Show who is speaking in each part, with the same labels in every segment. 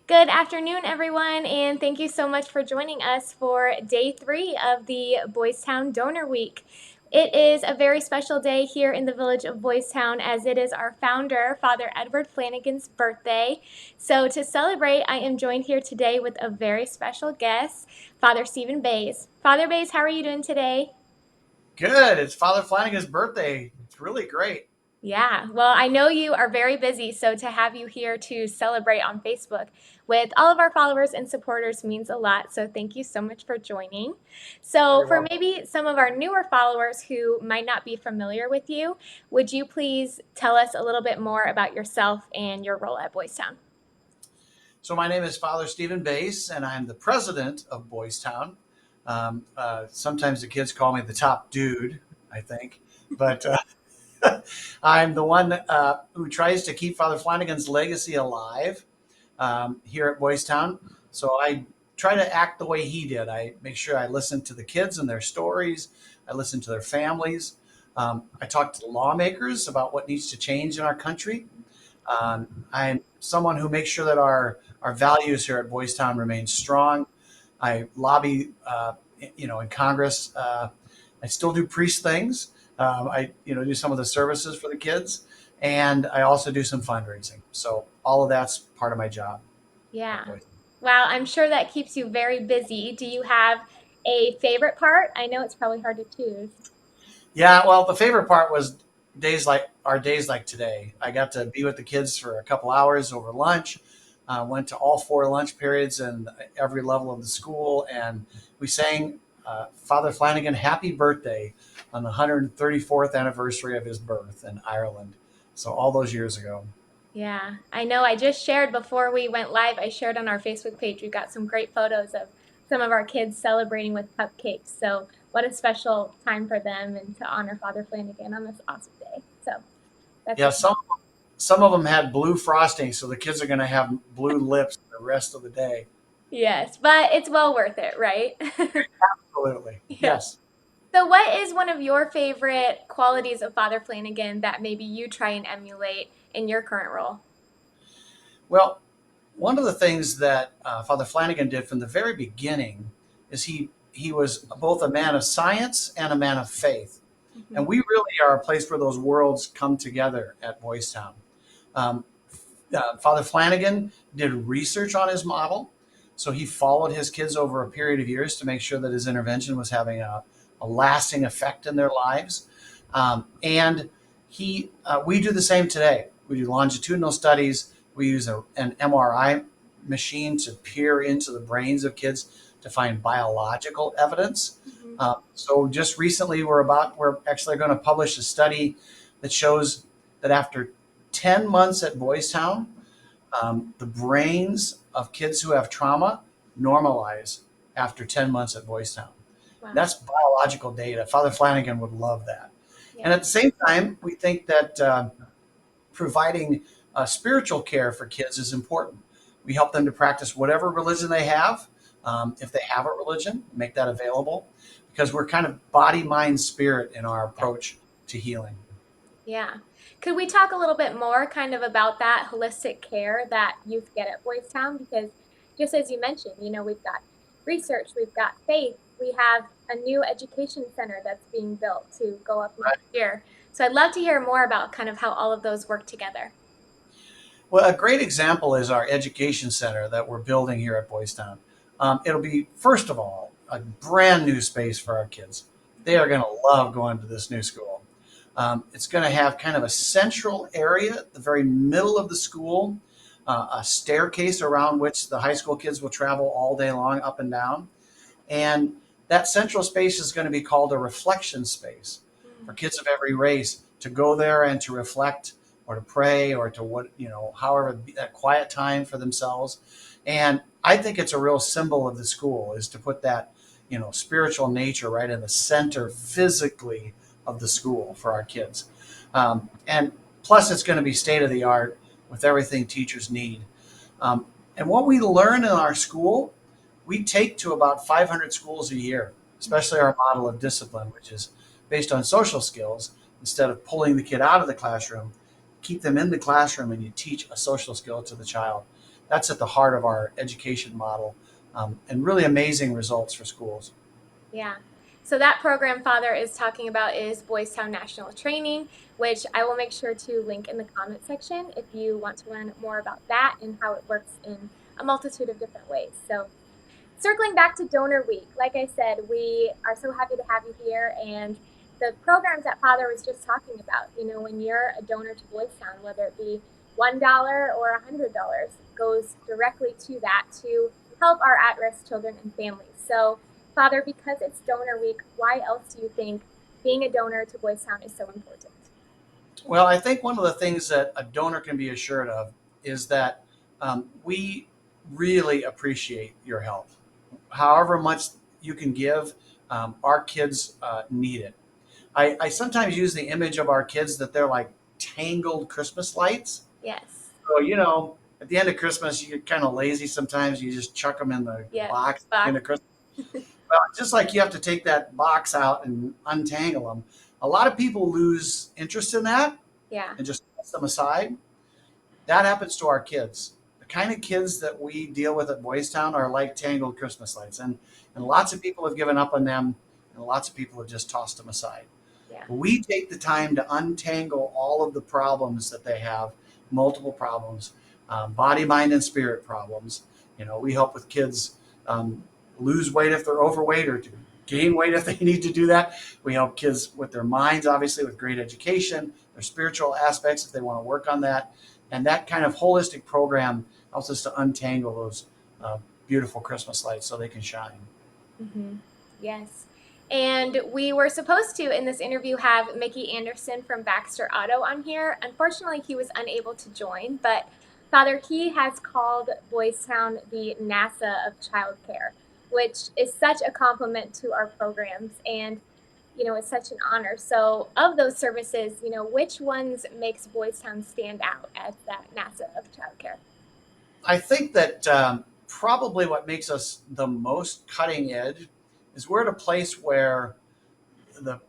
Speaker 1: Good afternoon, everyone, and thank you so much for joining us for day 3 of the Boys Town Donor Week. It is a very special day here in the village of Boys Town as it is our founder, Father Edward Flanagan's birthday. So to celebrate, I am joined here today with a very special guest, Father Stephen Boes. Father Boes, how are you doing today?
Speaker 2: Good. It's Father Flanagan's birthday. It's really great.
Speaker 1: Yeah, well, I know you are very busy, so to have you here to celebrate on Facebook with all of our followers and supporters means a lot. So thank you so much for joining. So,
Speaker 2: Very
Speaker 1: for
Speaker 2: well.
Speaker 1: maybe some of our newer followers who might not be familiar with you, would you please tell us a little bit more about yourself and your role at Boys Town?
Speaker 2: So my name is Father Stephen Bass, and I'm the president of Boys Town. Sometimes the kids call me the top dude, I think, but I'm the one who tries to keep Father Flanagan's legacy alive here at Boys Town. So I try to act the way he did. I make sure I listen to the kids and their stories. I listen to their families. I talk to the lawmakers about what needs to change in our country. I'm someone who makes sure that our values here at Boys Town remain strong. I lobby, in Congress. I still do priest things. Do some of the services for the kids, and I also do some fundraising. So all of that's part of my job at
Speaker 1: Yeah.
Speaker 2: Boys.
Speaker 1: Wow, I'm sure that keeps you very busy. Do you have a favorite part? I know it's probably hard to choose.
Speaker 2: Yeah, well, the favorite part was days like today. I got to be with the kids for a couple hours over lunch. Went to all 4 lunch periods in every level of the school, and we sang Father Flanagan "Happy Birthday" on the 134th anniversary of his birth in Ireland. So all those years ago.
Speaker 1: Yeah, I know. I just shared before we went live, I shared on our Facebook page. We've got some great photos of some of our kids celebrating with cupcakes. So, what a special time for them and to honor Father Flanagan on this awesome day. So, that's
Speaker 2: Yeah,
Speaker 1: a
Speaker 2: some of them had blue frosting, so the kids are going to have blue lips the rest of the day.
Speaker 1: yes, but it's well worth it, right?
Speaker 2: Absolutely,
Speaker 1: Yeah.
Speaker 2: yes.
Speaker 1: So, what is one of your favorite qualities of Father Flanagan that maybe you try and emulate in your current role?
Speaker 2: Well, one of the things that Father Flanagan did from the very beginning is he was both a man of science and a man of faith,
Speaker 1: Mhm.
Speaker 2: and we really are a place where those worlds come together at Boys Town. Um, Father Flanagan did research on his model, so he followed his kids over a period of years to make sure that his intervention was having a lasting effect in their lives, and we do the same today. We do longitudinal studies. We use an MRI machine to peer into the brains of kids to find biological evidence.
Speaker 1: Mhm.
Speaker 2: So just recently, we're actually going to publish a study that shows that after 10 months at Boys Town, the brains of kids who have trauma normalize after 10 months at Boys Town.
Speaker 1: Wow.
Speaker 2: That's biological data. Father Flanagan would love that. And
Speaker 1: Yeah.
Speaker 2: at the same time, we think that providing spiritual care for kids is important. We help them to practice whatever religion they have. If they have a religion, make that available because we're kind of body, mind, spirit in our approach to healing.
Speaker 1: Yeah. Could we talk a little bit more kind of about that holistic care that youth get at Boys Town? Because just as you mentioned, we've got research, we've got faith, we have a new education center that's being built to go up next year. So I'd love to hear more about kind of how all of those work together.
Speaker 2: Well, a great example is our education center that we're building here at Boys Town. It'll be, first of all, a brand new space for our kids. They are going to love going to this new school. It's going to have kind of a central area at the very middle of the school, a staircase around which the high school kids will travel all day long up and down. And that central space is going to be called a reflection space for
Speaker 1: Mm.
Speaker 2: kids of every race to go there and to reflect or to pray or to however, that quiet time for themselves. And I think it's a real symbol of the school is to put that, spiritual nature right in the center physically of the school for our kids. And plus, it's going to be state of the art with everything teachers need. Um, and what we learn in our school, we take to about 500 schools a year, especially our model of discipline, which is based on social skills. Instead of pulling the kid out of the classroom, keep them in the classroom and you teach a social skill to the child. that's at the heart of our education model, and really amazing results for schools.
Speaker 1: Yeah. So that program Father is talking about is Boys Town National Training, which I will make sure to link in the comment section if you want to learn more about that and how it works in a multitude of different ways. So circling back to Donor Week, like I said, we are so happy to have you here. And the programs that Father was just talking about, when you're a donor to Boys Town, whether it be $1 or $100, goes directly to that to help our at risk children and families. So, Father, because it's Donor Week, why else do you think being a donor to Boys Town is so important?
Speaker 2: Well, I think one of the things that a donor can be assured of is that we really appreciate your help. However much you can give, our kids need it. I sometimes use the image of our kids that they're like tangled Christmas lights.
Speaker 1: Yes.
Speaker 2: So, at the end of Christmas, you get kind of lazy sometimes. You just chuck them in the
Speaker 1: Yeah.
Speaker 2: box at the end
Speaker 1: Box.
Speaker 2: of Christmas. Well, just like you have to take that box out and untangle them, a lot of people lose interest in that
Speaker 1: Yeah.
Speaker 2: and just set them aside. That happens to our kids. The kind of kids that we deal with at Boys Town are like tangled Christmas lights, and lots of people have given up on them, and lots of people have just tossed them aside.
Speaker 1: Yeah.
Speaker 2: We take the time to untangle all of the problems that they have, multiple problems, body, mind, and spirit problems. We help with kids lose weight if they're overweight or to gain weight if they need to do that. We help kids with their minds, obviously, with great education, their spiritual aspects if they want to work on that. And that kind of holistic program helps us to untangle those beautiful Christmas lights so they can shine.
Speaker 1: Hmm. Yes. And we were supposed to, in this interview, have Mickey Anderson from Baxter Auto on here. Unfortunately, he was unable to join, but Father, he has called Boys Town the NASA of childcare, which is such a compliment to our programs and, it's such an honor. So, of those services, which ones makes Boys Town stand out as that NASA of childcare?
Speaker 2: I think that probably what makes us the most cutting edge is we're at a place where the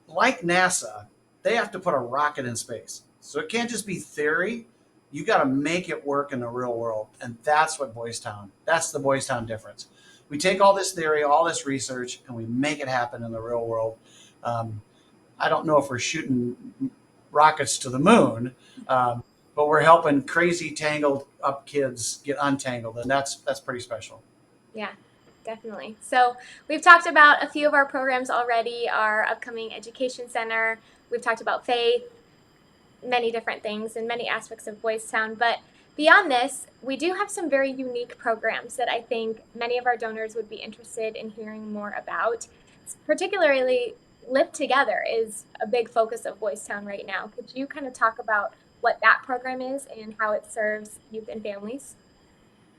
Speaker 2: like NASA, they have to put a rocket in space. So it can't just be theory. You got to make it work in the real world, and that's what Boys Town. That's the Boys Town difference. We take all this theory, all this research, and we make it happen in the real world. Um, I don't know if we're shooting rockets to the moon, but we're helping crazy tangled up kids get untangled, and that's pretty special.
Speaker 1: Yeah, definitely. So we've talked about a few of our programs already, our upcoming education center. We've talked about faith, many different things, and many aspects of Boys Town. But beyond this, we do have some very unique programs that I think many of our donors would be interested in hearing more about. Particularly, Lift Together is a big focus of Boys Town right now. Could you kind of talk about what that program is and how it serves youth and families?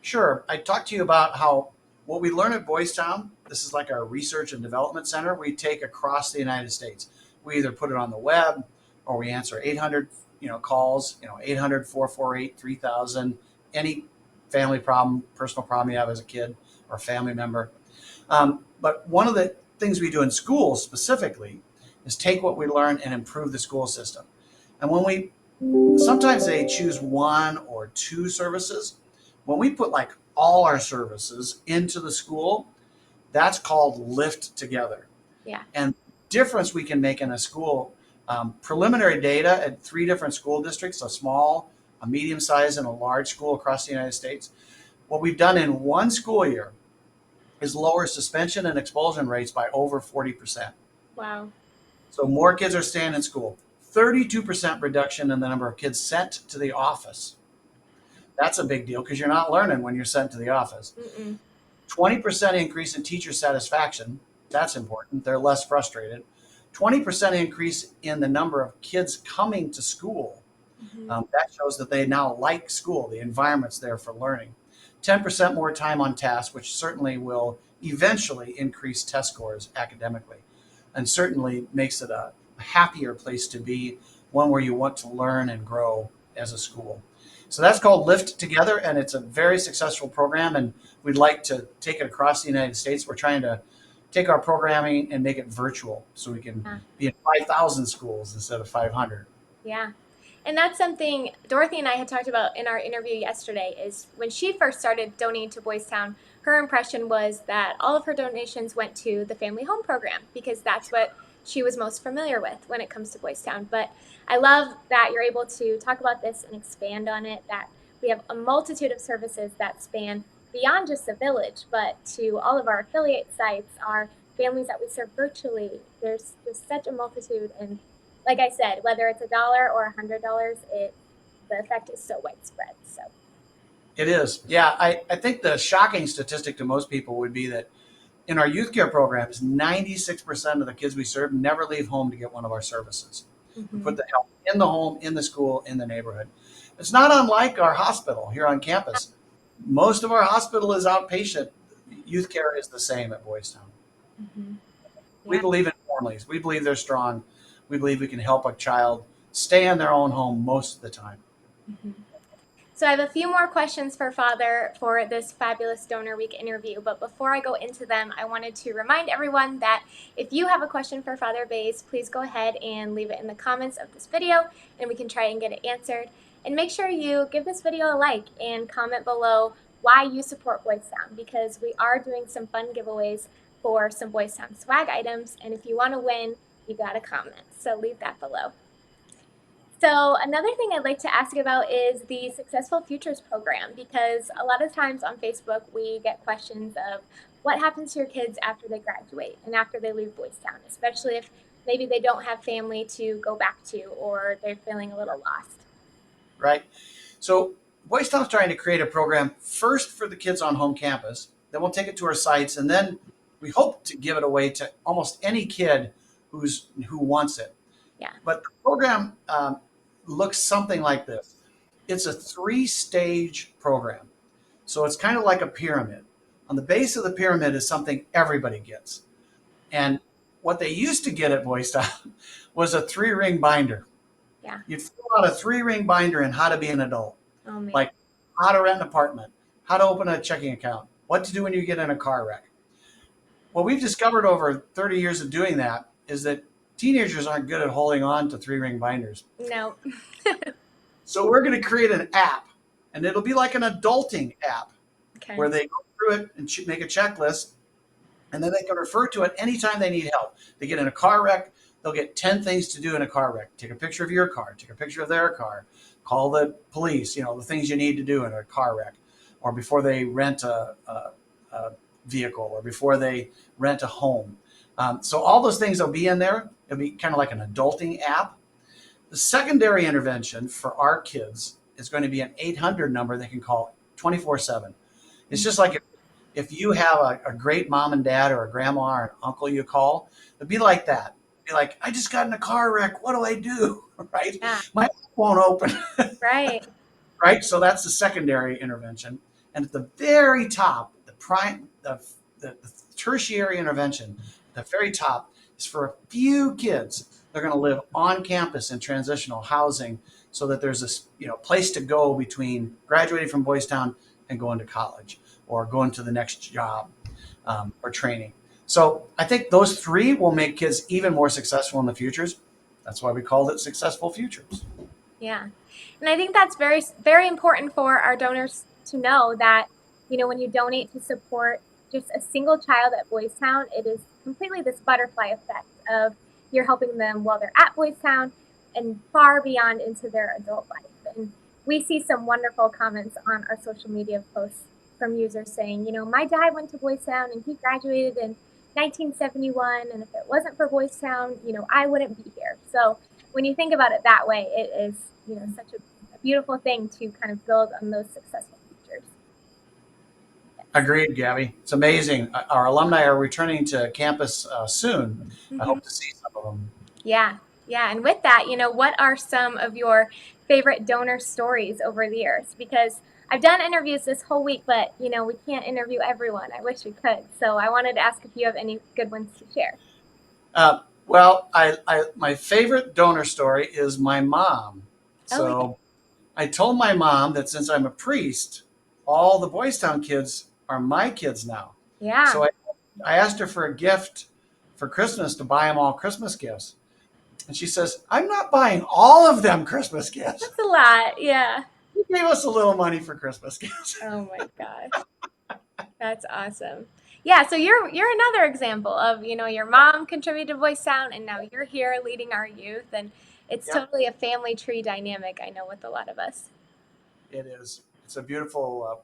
Speaker 2: Sure. I talked to you about how what we learn at Boys Town, this is like our research and development center, we take across the United States. We either put it on the web or we answer 800, calls, 800-448-3000, any family problem, personal problem you have as a kid or family member. But one of the things we do in schools specifically is take what we learn and improve the school system. And when we sometimes they choose one or two services. When we put like all our services into the school, that's called lift together.
Speaker 1: Yeah.
Speaker 2: And difference we can make in a school, preliminary data at 3 different school districts, a small, a medium size, and a large school across the United States. What we've done in one school year is lower suspension and expulsion rates by over 40%.
Speaker 1: Wow.
Speaker 2: So more kids are staying in school. 32% reduction in the number of kids sent to the office. That's a big deal because you're not learning when you're sent to the office.
Speaker 1: Mm-mm.
Speaker 2: 20% increase in teacher satisfaction. That's important. They're less frustrated. 20% increase in the number of kids coming to school.
Speaker 1: Mm-hmm.
Speaker 2: That shows that they now like school. The environment's there for learning. 10% more time on task, which certainly will eventually increase test scores academically and certainly makes it a happier place to be, one where you want to learn and grow as a school. So that's called Lift Together, and it's a very successful program, and we'd like to take it across the United States. We're trying to take our programming and make it virtual so we can
Speaker 1: Yeah.
Speaker 2: be in 5,000 schools instead of 500.
Speaker 1: Yeah. And that's something Dorothy and I had talked about in our interview yesterday is when she first started donating to Boys Town, her impression was that all of her donations went to the family home program because that's what she was most familiar with when it comes to Boys Town. But I love that you're able to talk about this and expand on it, that we have a multitude of services that span beyond just the village, but to all of our affiliate sites, our families that we serve virtually. There's just such a multitude, and like I said, whether it's $1 or $100, the effect is so widespread. So
Speaker 2: It is. Yeah, I think the shocking statistic to most people would be that in our youth care programs, 96% of the kids we serve never leave home to get one of our services. We put
Speaker 1: mhm.
Speaker 2: the help in the home, in the school, in the neighborhood. It's not unlike our hospital here on campus. Most of our hospital is outpatient. Youth care is the same at Boys Town.
Speaker 1: Mhm.
Speaker 2: We
Speaker 1: Yeah.
Speaker 2: believe in families. We believe they're strong. We believe we can help a child stay in their own home most of the time.
Speaker 1: Mhm. So I have a few more questions for Father for this fabulous Donor Week interview, but before I go into them, I wanted to remind everyone that if you have a question for Father Boes, please go ahead and leave it in the comments of this video and we can try and get it answered. And make sure you give this video a like and comment below why you support Boys Town, because we are doing some fun giveaways for some Boys Town swag items, and if you want to win, you gotta comment. So leave that below. So another thing I'd like to ask about is the Successful Futures program, because a lot of times on Facebook we get questions of what happens to your kids after they graduate and after they leave Boys Town, especially if maybe they don't have family to go back to or they're feeling a little lost.
Speaker 2: Right? So Boys Town's trying to create a program first for the kids on home campus. Then we'll take it to our sites, and then we hope to give it away to almost any kid who wants it.
Speaker 1: Yeah.
Speaker 2: But the program looks something like this. It's a three-stage program, so it's kind of like a pyramid. On the base of the pyramid is something everybody gets, and what they used to get at Boys Town was a three-ring binder.
Speaker 1: Yeah.
Speaker 2: You'd fill out a three-ring binder in how to be an adult,
Speaker 1: Oh man.
Speaker 2: like how to rent an apartment, how to open a checking account, what to do when you get in a car wreck. What we've discovered over 30 years of doing that is that teenagers aren't good at holding on to three-ring binders.
Speaker 1: No.
Speaker 2: So we're going to create an app, and it'll be like an adulting app
Speaker 1: Okay.
Speaker 2: where they go through it and make a checklist, and then they can refer to it anytime they need help. They get in a car wreck, they'll get 10 things to do in a car wreck. Take a picture of your car, take a picture of their car, call the police, the things you need to do in a car wreck, or before they rent a vehicle, or before they rent a home. So all those things will be in there. It'll be kind of like an adulting app. The secondary intervention for our kids is going to be an 800 number they can call 24/7. It's just like if you have a great mom and dad or a grandma or an uncle you call, it'd be like that. It'd be like, I just got in a car wreck. What do I do? Right?
Speaker 1: Yeah.
Speaker 2: My app won't open.
Speaker 1: Right.
Speaker 2: Right? So that's the secondary intervention. And at the very top, the tertiary intervention, the very top is for a few kids. They're going to live on campus in transitional housing so that there's a place to go between graduating from Boys Town and going to college or going to the next job or training. So I think those three will make kids even more successful in the futures. That's why we called it Successful Futures.
Speaker 1: Yeah. And I think that's very, very important for our donors to know that, when you donate to support just a single child at Boys Town, it is completely this butterfly effect of you're helping them while they're at Boys Town and far beyond into their adult life. And we see some wonderful comments on our social media posts from users saying, my dad went to Boys Town and he graduated in 1971. And if it wasn't for Boys Town, I wouldn't be here. So when you think about it that way, it is, such a beautiful thing to kind of build on those successful futures.
Speaker 2: Agreed, Gabby. It's amazing. Our alumni are returning to campus soon. I
Speaker 1: Mm-hmm.
Speaker 2: hope to see some of them.
Speaker 1: Yeah, yeah. And with that, what are some of your favorite donor stories over the years? Because I've done interviews this whole week, but we can't interview everyone. I wish we could. So I wanted to ask if you have any good ones to share.
Speaker 2: Well, my favorite donor story is my mom.
Speaker 1: Oh, yeah.
Speaker 2: So I told my mom that since I'm a priest, all the Boys Town kids are my kids now.
Speaker 1: Yeah.
Speaker 2: So I asked her for a gift for Christmas to buy them all Christmas gifts. And she says, I'm not buying all of them Christmas gifts.
Speaker 1: That's a lot. Yeah.
Speaker 2: He gave us a little money for Christmas gifts.
Speaker 1: Oh my gosh. That's awesome. Yeah, so you're another example of, your mom contributed to Voice Sound and now you're here leading our youth, and it's
Speaker 2: Yep,
Speaker 1: totally a family tree dynamic, I know, with a lot of us.
Speaker 2: it is. It's a beautiful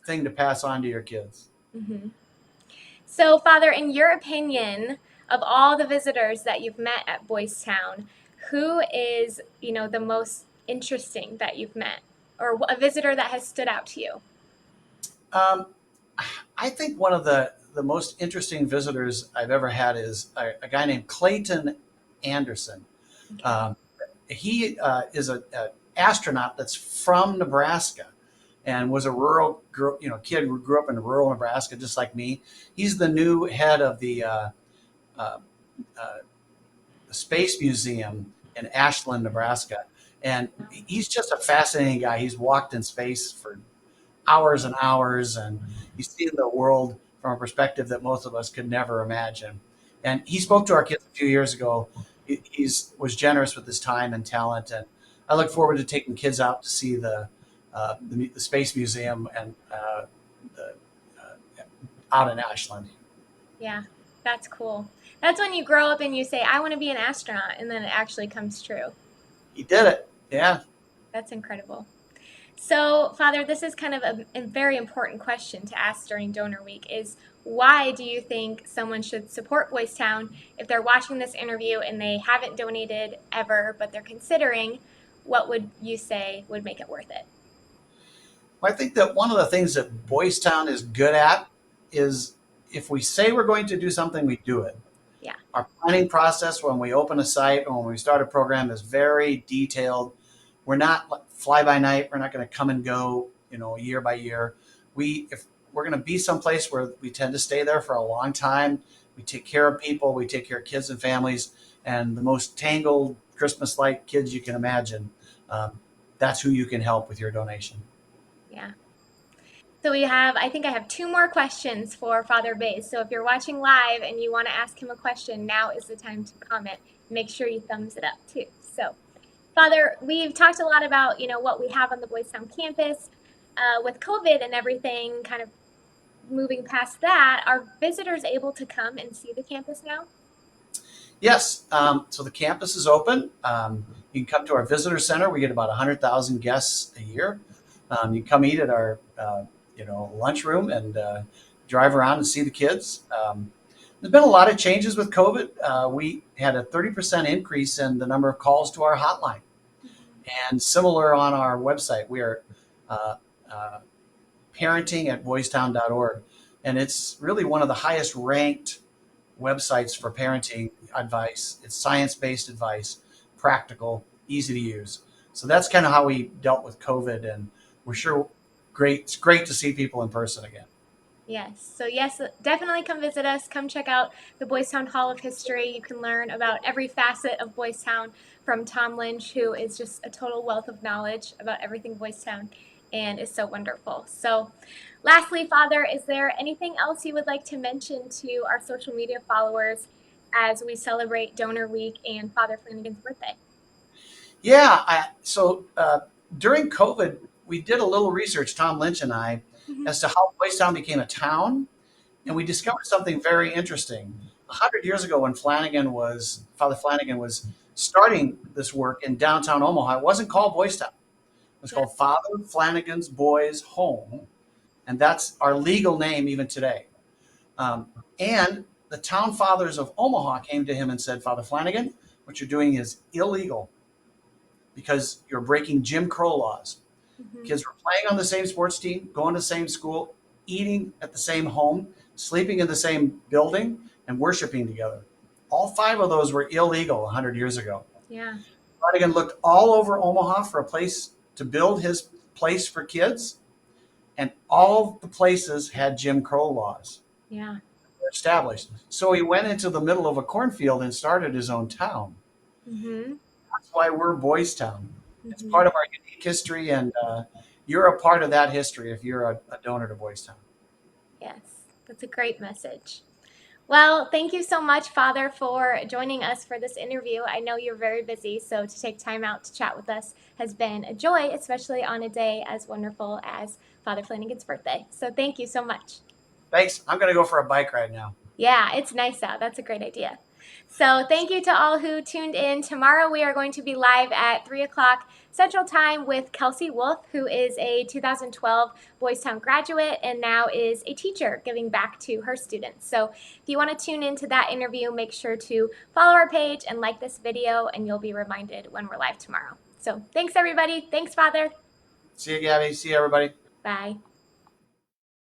Speaker 2: thing to pass on to your kids.
Speaker 1: Hmm. So, Father, in your opinion, of all the visitors that you've met at Boys Town, who is, the most interesting that you've met, or a visitor that has stood out to you?
Speaker 2: Um, I think one of the most interesting visitors I've ever had is a guy named Clayton Anderson.
Speaker 1: Okay.
Speaker 2: Um, he is a astronaut that's from Nebraska and was a kid who grew up in rural Nebraska, just like me. He's the new head of uh, uh, the Space Museum in Ashland, Nebraska, and he's just a fascinating guy. He's walked in space for hours and hours, and he's seen the world from a perspective that most of us could never imagine. And he spoke to our kids a few years ago. He's was generous with his time and talent, and I look forward to taking kids out to see the Space Museum and the, out in Ashland.
Speaker 1: Yeah, that's cool. That's when you grow up and you say, I want to be an astronaut, and then it actually comes true.
Speaker 2: He did it. Yeah.
Speaker 1: That's incredible. So, Father, this is kind of a very important question to ask during Donor Week is why do you think someone should support Boys Town if they're watching this interview and they haven't donated ever, but they're considering? What would you say would make it worth it?
Speaker 2: I think that one of the things that Boys Town is good at is if we say we're going to do something, we do it.
Speaker 1: Yeah.
Speaker 2: Our planning process when we open a site or when we start a program is very detailed. We're not fly by night. We're not going to come and go, year by year. If we're going to be someplace where we tend to stay there for a long time, we take care of people, we take care of kids and families, and the most tangled Christmas light kids you can imagine. Um, that's who you can help with your donation.
Speaker 1: Yeah. So I think I have two more questions for Father Bays. So if you're watching live and you want to ask him a question, now is the time to comment. Make sure you thumbs it up too. So, Father, we've talked a lot about, what we have on the Boys Town campus. With COVID and everything kind of moving past that, are visitors able to come and see the campus now?
Speaker 2: Yes. So the campus is open. You can come to our visitor center. We get about 100,000 guests a year. You can come eat at our lunchroom and drive around and see the kids. There's been a lot of changes with COVID. We had a 30% increase in the number of calls to our hotline, and similar on our website. We are uh, uh, parenting at boystown.org, and it's really one of the highest ranked websites for parenting advice. It's science-based advice, practical, easy to use. So that's kind of how we dealt with COVID, and we're sure great. It's great to see people in person again.
Speaker 1: Yes. So, yes, definitely come visit us. Come check out the Boys Town Hall of History. You can learn about every facet of Boys Town from Tom Lynch, who is just a total wealth of knowledge about everything Boys Town and is so wonderful. So, lastly, Father, is there anything else you would like to mention to our social media followers as we celebrate Donor Week and Father Flanagan's birthday?
Speaker 2: Yeah. During COVID, we did a little research, Tom Lynch and I,
Speaker 1: Mhm.
Speaker 2: as to how Boys Town became a town, and we discovered something very interesting. 100 years ago, when Father Flanagan was starting this work in downtown Omaha, it wasn't called Boys Town. It was
Speaker 1: Yeah.
Speaker 2: called Father Flanagan's Boys Home, and that's our legal name even today. Um, and the town fathers of Omaha came to him and said, Father Flanagan, what you're doing is illegal because you're breaking Jim Crow laws.
Speaker 1: Hmm.
Speaker 2: Kids were playing on the same sports team, going to the same school, eating at the same home, sleeping in the same building, and worshiping together. All five of those were illegal 100 years ago.
Speaker 1: Yeah.
Speaker 2: Flanagan looked all over Omaha for a place to build his place for kids, and all the places had Jim Crow laws
Speaker 1: Yeah.
Speaker 2: established. So he went into the middle of a cornfield and started his own town.
Speaker 1: Hmm.
Speaker 2: That's why we're Boys Town. It's
Speaker 1: Hmm.
Speaker 2: part of our unique history, and you're a part of that history if you're a donor to Boys Town.
Speaker 1: Yes. That's a great message. Well, thank you so much, Father, for joining us for this interview. I know you're very busy, so to take time out to chat with us has been a joy, especially on a day as wonderful as Father Flanagan's birthday. So thank you so much.
Speaker 2: Thanks. I'm going to go for a bike ride now.
Speaker 1: Yeah, it's nice out. That's a great idea. So, thank you to all who tuned in. Tomorrow, we are going to be live at 3 o'clock Central Time with Kelsey Wolf, who is a 2012 Boys Town graduate and now is a teacher giving back to her students. So, if you want to tune into that interview, make sure to follow our page and like this video, and you'll be reminded when we're live tomorrow. So, thanks, everybody. Thanks, Father.
Speaker 2: See you, Gabby. See you, everybody.
Speaker 1: Bye.